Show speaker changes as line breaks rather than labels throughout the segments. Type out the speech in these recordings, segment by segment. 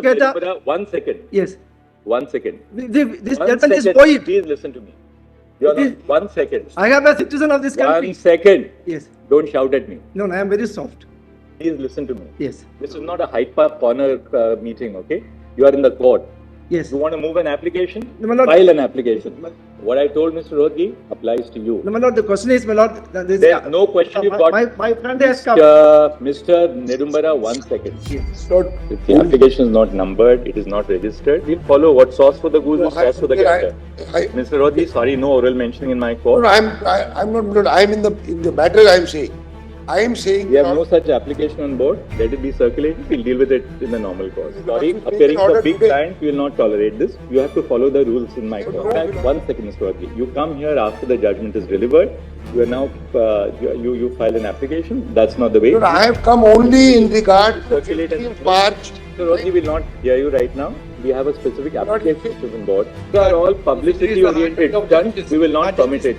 One second.
Yes.
1 second.
This
One
gentleman is
second.
poet.
Please listen to me. You're not. 1 second.
I am a citizen of this country.
1 second.
Yes.
Don't shout at me.
No, I am very soft.
Please listen to me.
Yes.
This is not a Hyde Park corner meeting, okay? You are in the court.
Yes.
You want to move an application?
No, my lord.
File an application. What I told Mr. Rohgi applies to you.
No, my lord, the question is, my lord,
There's no question you've got.
My friend has come.
Mr. Nedumbara, 1 second.
Yes.
If the application is not numbered, it is not registered, we'll follow what sauce for the goose is sauce for the gander. Mr. Rohgi, sorry, no oral mentioning in my court.
No, I'm not. I'm in the matter. I am saying.
We have no such application on board. Let it be circulated. We'll deal with it in the normal course. Sorry, appearing for big client, we will not tolerate this. You have to follow the rules in my court. 1 second, Mr. Rohgi. You come here after the judgment is delivered. You are now you file an application. That's not the way.
No, I have come only in regard to 15th March.
Mr. Rohgi will not hear you right now. We have a specific application which is on board. These are all publicity oriented stunts. We will not permit it.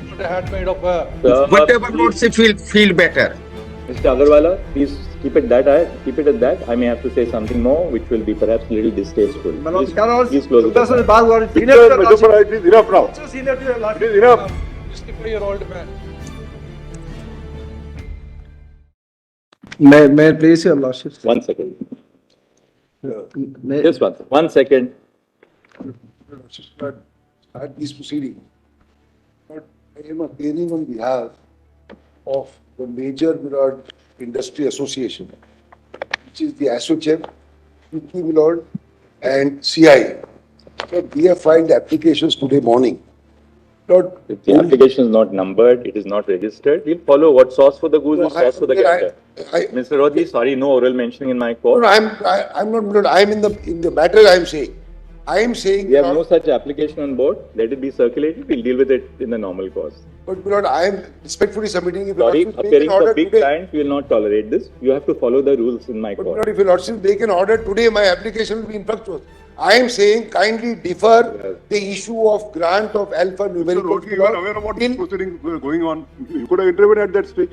Whatever notes you feel better.
Mr. Agarwala, please keep it at that. I may have to say something more, which will be perhaps a little distasteful. Please close it.
Please
enough now. It is enough.
Your old man. May I please your lordship?
1 second. Just 1 second. 1 second.
At this proceeding, but I am appearing on behalf of the major Milord Industry Association, which is the ASSOCHAM, UK Milord, and CI. So we have filed applications today morning. Lord,
If the application is not numbered, it is not registered, we'll follow what sauce for the goose is sauce for the gander. Mr. Rohgi, sorry, no oral mentioning in my court.
No, I'm not Milord. I'm in the matter. I am saying.
We have no such application on board. Let it be circulated. We'll deal with it in the normal course.
But Milord, I am respectfully submitting. If
Sorry,
Lordship make
appearing
an order
for big
today,
client, we will not tolerate this. You have to follow the rules in my
But
court.
Milord, if your Lordship make an order today, my application will be infructuous. I am saying kindly defer the issue of grant of alphanumeric.
Mr. Rohgi, you are aware of what proceedings were going on. You could have intervened at that stage.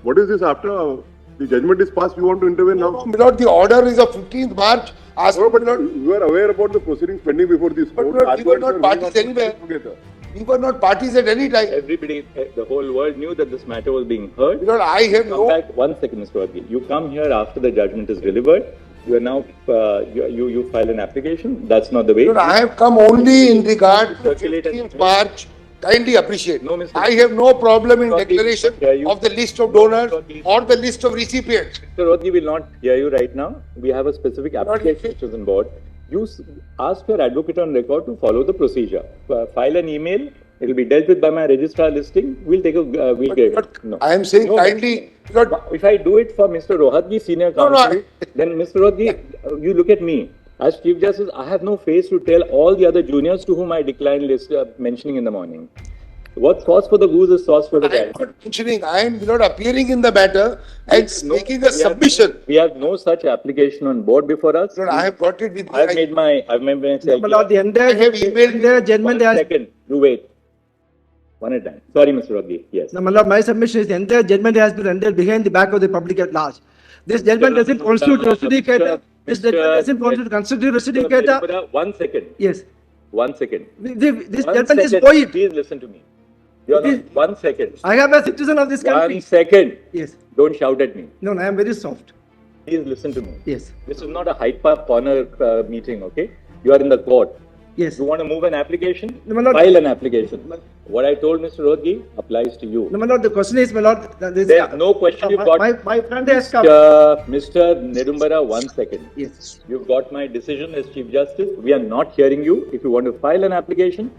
What is this after the judgment is passed? You want to intervene now?
Milord, the order is of 15th March.
No, but you are aware about the proceedings pending before this
But
court.
Milord, we were not parties anywhere. We were not parties at any time.
Everybody, the whole world knew that this matter was being heard.
Milord, I have
Come
no.
back 1 second, Mr. Rohgi. You come here after the judgment is delivered. You are now you file an application. That's not the way.
Milord, I have come only in regard to
Circulate
15th March. Kindly appreciate.
No, Mr.
I have no problem in
Rohgi,
declaration
hear you.
of the list of donors
Rohgi.
or the list of recipients.
Mr. Rohgi will not hear you right now. We have a specific application which is on board. You ask your advocate on record to follow the procedure. File an email. It will be dealt with by my registrar listing. We'll take a. We'll get it. No.
I am saying
No,
kindly. Milord,
If I do it for Mr. Rohatgi, senior
No,
counsel, then Mr. Rohatgi, you look at me. As Chief Justice, I have no face to tell all the other juniors to whom I declined list mentioning in the morning. What sauce for the goose is sauce for the
I am
gander.
not mentioning, I am not appearing in the matter and making a submission.
We have no such application on board before us.
Milord, I have brought it with me.
I've made myself.
My lord, the entire
I have emailed
the judgment has.
Second, you wait. One at a time. Sorry, Mr. Rohgi. Yes.
No, my lord, my submission is the entire judgment has been rendered behind the back of the public at large. This judgment doesn't constitute justificator. This judgment doesn't constitute justificator.
1 second.
Yes.
1 second.
This
1
judgment is
second.
poet.
Please listen to me. You're not. 1 second.
I am a citizen of this country.
1 second.
Yes.
Don't shout at me.
No, I am very soft.
Please listen to me.
Yes.
This is not a Hyde Park corner meeting, okay? You are in the court.
Yes.
You want to move an application?
No, my lord.
File an application. What I told Mr. Rohgi applies to you.
No, my lord, the question is, my lord,
There's no question you've got.
my friend has come.
Mr. Nedumbara, 1 second.
Yes.
You've got my decision as Chief Justice. We are not hearing you. If you want to file an application,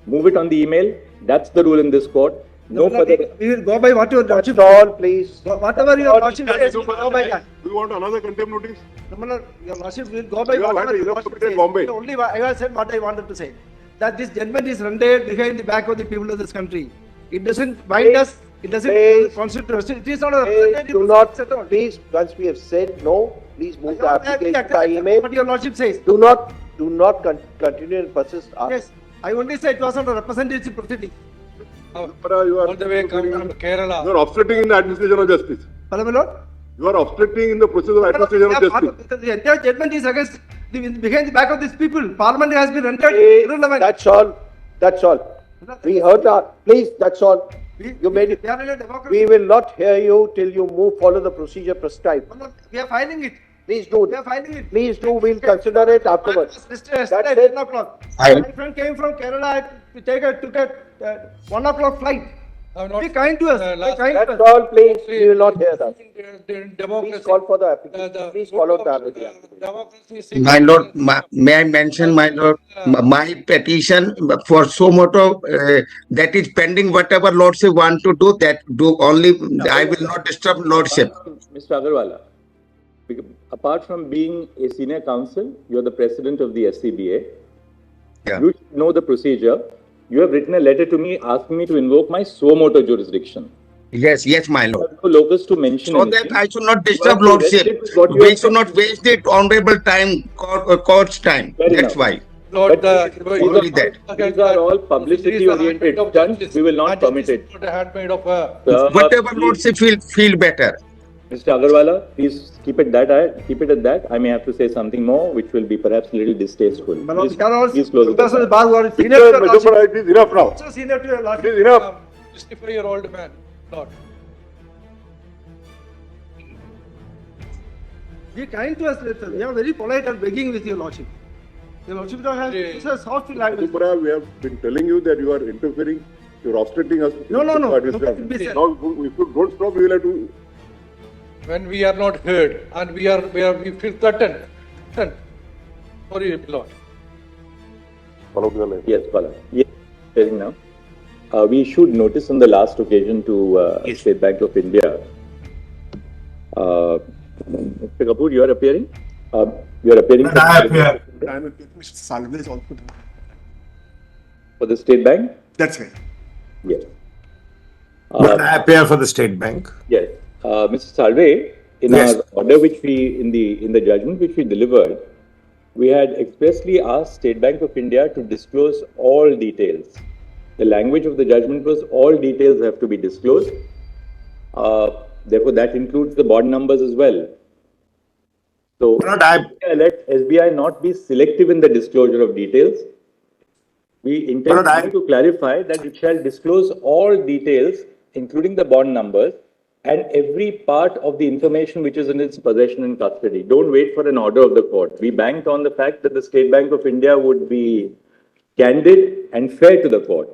move it on the email. That's the rule in this court. No
my lord,
further.
we will go by what your lordship
Please.
whatever your lordship says, we will go by that.
Do you want another contempt notice?
No, my lord, your lordship will go by
You have
whatever
had
your
enough
lordship
to
says.
Bombay.
Only I have said what I wanted to say. That this judgment is rendered behind the back of the people of this country. It doesn't bind us. It doesn't constitute. It is not a representative.
Do not, please, once we have said no, please move the application by email.
What your lordship says.
Do not continue and persist.
Yes. I only said it was not a representative proceeding.
You are
All the way come from Kerala.
obstructing in the administration of justice.
Hello, my lord.
You are obstructing in the process of administration of justice.
The entire judgment is against, behind the back of these people. Parliament has been rendered
Hey,
irrelevant.
that's all. That's all. We heard that. Please, that's all. You made it.
We are in a democracy.
We will not hear you till you follow the procedure prescribed.
We are filing it.
Please do.
We are filing it.
Please do. We'll consider it afterwards.
Yesterday
That's
at
it.
10 o'clock.
I-
My friend came from Kerala to took a 1 o'clock flight.
I'm not-
Be kind to us. Be
last-
kind to
That's
us.
all, please. We will not hear that.
In democracy.
Please call for the application. Please follow the application.
Democracy.
My lord, may I mention, my lord, my petition for so moto that is pending. Whatever lordship want to do, that do only. I will not disturb lordship.
Mr. Agarwala, apart from being a senior counsel, you are the president of the SCBA.
Yeah.
You should know the procedure. You have written a letter to me asking me to invoke my suo moto jurisdiction.
Yes, yes, my
You
lord.
have no locus to mention
So
anything.
that I should not
You
disturb
have to
lordship.
restrict what you
We
have
should not waste it honorable time, court's time.
Fair
That's
enough.
why.
Lord,
But only
that.
These are all publicity-oriented stunts. We will not permit it.
Handmade of a.
Whatever
Please,
lordship feel better.
Mr. Agarwala, please keep it at that. I may have to say something more, which will be perhaps a little distasteful. Please close it.
Because of the bar who are senior
Mr.
to your
Majumdar,
lordship.
it is enough now.
Also senior to your
It
lordship.
is enough.
Justify your old man, Lord.
Be kind to us, little. We are very polite and begging with your lordship. Your lordship don't have it's a soft language.
Majumdar, we have been telling you that you are interfering, you are obstructing us.
No.
Administration.
Be said.
Now, if you don't stop, we will have to.
When we are not heard and we feel threatened. Sorry, Lord.
Follow the line.
Yes, Bala. Yes, hearing now. We issued notice on the last occasion to State Bank of India. Mr. Kapoor, you are appearing? You are appearing
But I appear.
Mr. Salve is also there.
for the State Bank?
That's right.
Yes.
But I appear for the State Bank.
Yes. Mr. Salve, in
Yes.
our order which we, in the judgment which we delivered, we had expressly asked State Bank of India to disclose all details. The language of the judgment was all details have to be disclosed. Therefore, that includes the bond numbers as well. So,
But I-
let SBI not be selective in the disclosure of details. We intend
But I-
to clarify that it shall disclose all details, including the bond numbers, and every part of the information which is in its possession and custody. Don't wait for an order of the court. We banked on the fact that the State Bank of India would be candid and fair to the court.